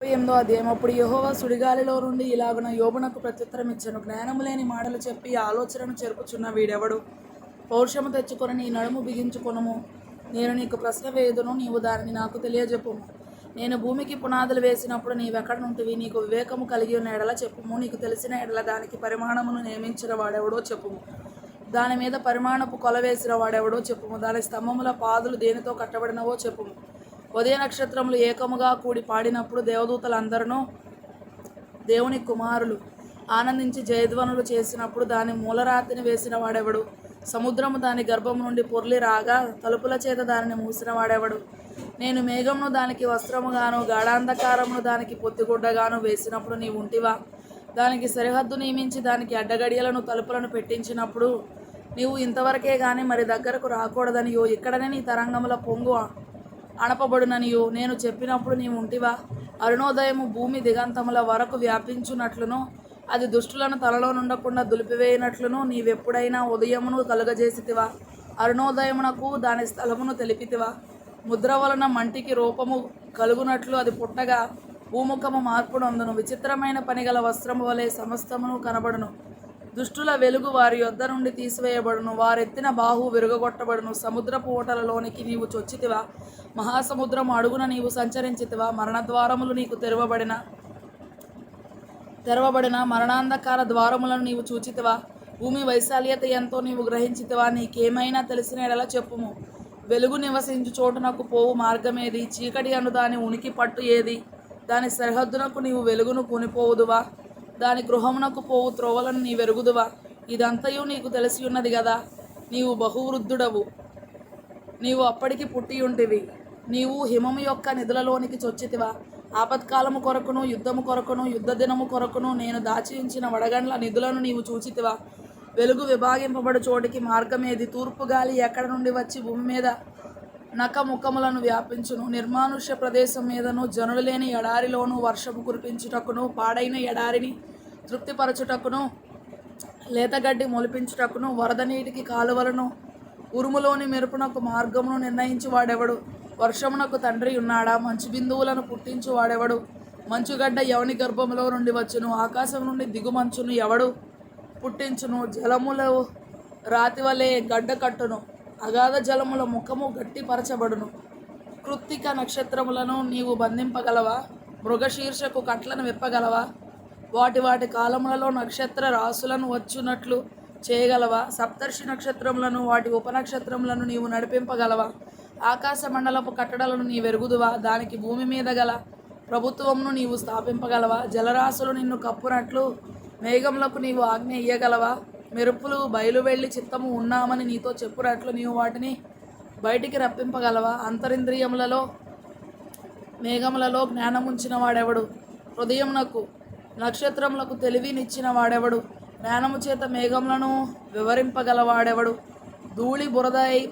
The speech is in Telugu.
8వ అధ్యాయం. అప్పుడు యెహోవా సుడిగాలిలో నుండి ఇలాగున యోబునకు ప్రత్యుత్తరం ఇచ్చెను. జ్ఞానము లేని మాటలు చెప్పి ఆలోచనను చెరుపుచున్న వీడెవడు? పౌరుషము తెచ్చుకొని నీ నడుము బిగించుకొనుము. నేను నీకు ప్రశ్న వేయుదును, నీవు దానిని నాకు తెలియజెప్పుము. నేను భూమికి పునాదులు వేసినప్పుడు నీవెక్కడనుంటివి? నీకు వివేకము కలిగి ఉన్న ఎడల చెప్పుము. నీకు తెలిసిన ఎడల దానికి పరిమాణమును నియమించిన వాడెవడో చెప్పుము. దాని మీద పరిమాణపు కొల వేసిన వాడెవడో చెప్పుము. దాని స్తంభముల పాదులు దేనితో కట్టబడినవో చెప్పుము. ఉదయ నక్షత్రములు ఏకముగా కూడి పాడినప్పుడు దేవదూతలందరూ దేవుని కుమారులు ఆనందించి జయధ్వనులు చేసినప్పుడు దాని మూలరాతిని వేసిన వాడెవడు? సముద్రము దాని గర్భము నుండి పొర్లి రాగా తలుపుల చేత దానిని మూసిన వాడెవడు? నేను మేఘమును దానికి వస్త్రముగాను గాఢాంధకారమును దానికి పొత్తిగుడ్డగాను వేసినప్పుడు నీవు ఉంటివా? దానికి సరిహద్దు నియమించి దానికి అడ్డగడియలను తలుపులను పెట్టించినప్పుడు నీవు ఇంతవరకే గాని మరి దగ్గరకు రాకూడదనియో ఇక్కడనే నీ తరంగముల పొంగు అణపబడుననియో నేను చెప్పినప్పుడు నీవు ఉంటివా? అరుణోదయము భూమి దిగంతముల వరకు వ్యాపించునట్లును అది దుష్టులను తలలో నుండకుండా దులిపివేయనట్లును నీవెప్పుడైనా ఉదయమును కలుగజేసితివా? అరుణోదయమునకు దాని స్థలమును తెలిపితివా? ముద్ర వలన మంటికి రూపము కలుగునట్లు అది పుట్టగా భూముఖము మార్పు నందును. విచిత్రమైన పనిగల వస్త్రము వలె సమస్తమును కనబడును. దుష్టుల వెలుగు వారి యొద్ద నుండి తీసివేయబడును. వారెత్తిన బాహు విరుగగొట్టబడును. సముద్రపు ఓటలలోనికి నీవు చొచ్చితివా? మహాసముద్రము అడుగున నీవు సంచరించితివా? మరణద్వారములు నీకు తెరవబడిన మరణాంధకార ద్వారములను నీవు చూచితివా? భూమి వైశాల్యత ఎంతో నీవు గ్రహించితివా? నీకేమైనా తెలిసిన ఎడల చెప్పుము. వెలుగు నివసించు చోటునకు పోవు మార్గమేది? చీకటి అను దాని ఉనికి పట్టు ఏది? దాని సరిహద్దునకు నీవు వెలుగును కొనిపోవుదువా? దాని గృహమునకు పోవు త్రోవలను నీ వెరుగుదువా? ఇదంతయు నీకు తెలిసి ఉన్నది గదా. నీవు బహువృద్ధుడవు, నీవు అప్పటికి పుట్టియుంటివి. నీవు హిమము యొక్క నిధులలోనికి చొచ్చితివా? ఆపత్కాలము కొరకును యుద్ధము కొరకును యుద్ధ దినము కొరకును నేను దాచి ఉంచిన వడగండ్ల నిధులను నీవు చూచితివా? వెలుగు విభాగింపబడు చోటికి మార్గమేది? తూర్పు గాలి ఎక్కడ నుండి వచ్చి భూమి మీద నకముఖములను వ్యాపించును? నిర్మానుష్య ప్రదేశం మీదను జనులు లేని ఎడారిలోను వర్షము కురిపించుటకును పాడైన ఎడారిని తృప్తిపరచుటకును లేతగడ్డి మొలిపించుటకును వరద నీటికి కాలువలను ఉరుములోని మెరుపునకు మార్గమును నిర్ణయించు వాడెవడు? వర్షమునకు తండ్రి ఉన్నాడా? మంచు బిందువులను పుట్టించు వాడెవడు? మంచుగడ్డ ఎవని గర్భములో నుండి వచ్చును? ఆకాశం నుండి దిగుమంచును ఎవడు పుట్టించును? జలములు రాతి వలె గడ్డ కట్టును. అగాధ జలముల ముఖము గట్టిపరచబడును. కృత్తిక నక్షత్రములను నీవు బంధింపగలవా? మృగశీర్షకు కట్లను విప్పగలవా? వాటి కాలములలో నక్షత్ర రాసులను వచ్చునట్లు చేయగలవా? సప్తర్షి నక్షత్రములను వాటి ఉపనక్షత్రములను నీవు నడిపింపగలవా? ఆకాశ మండలపు కట్టడలను నీ వెరుగుదువా? దానికి భూమి మీద గల ప్రభుత్వమును నీవు స్థాపింపగలవా? జలరాశులు నిన్ను కప్పునట్లు మేఘములకు నీవు ఆజ్ఞ ఇయ్యగలవా? మెరుపులు బయలువెళ్ళి చిత్తము ఉన్నామని నీతో చెప్పునట్లు నీవు వాటిని బయటికి రప్పింపగలవా? అంతరింద్రియములలో మేఘములలో జ్ఞానముంచిన వాడెవడు? హృదయమునకు నక్షత్రములకు తెలివినిచ్చిన వాడెవడు? జ్ఞానము చేత మేఘములను వివరింపగలవాడెవడు? ధూళి బురద అయి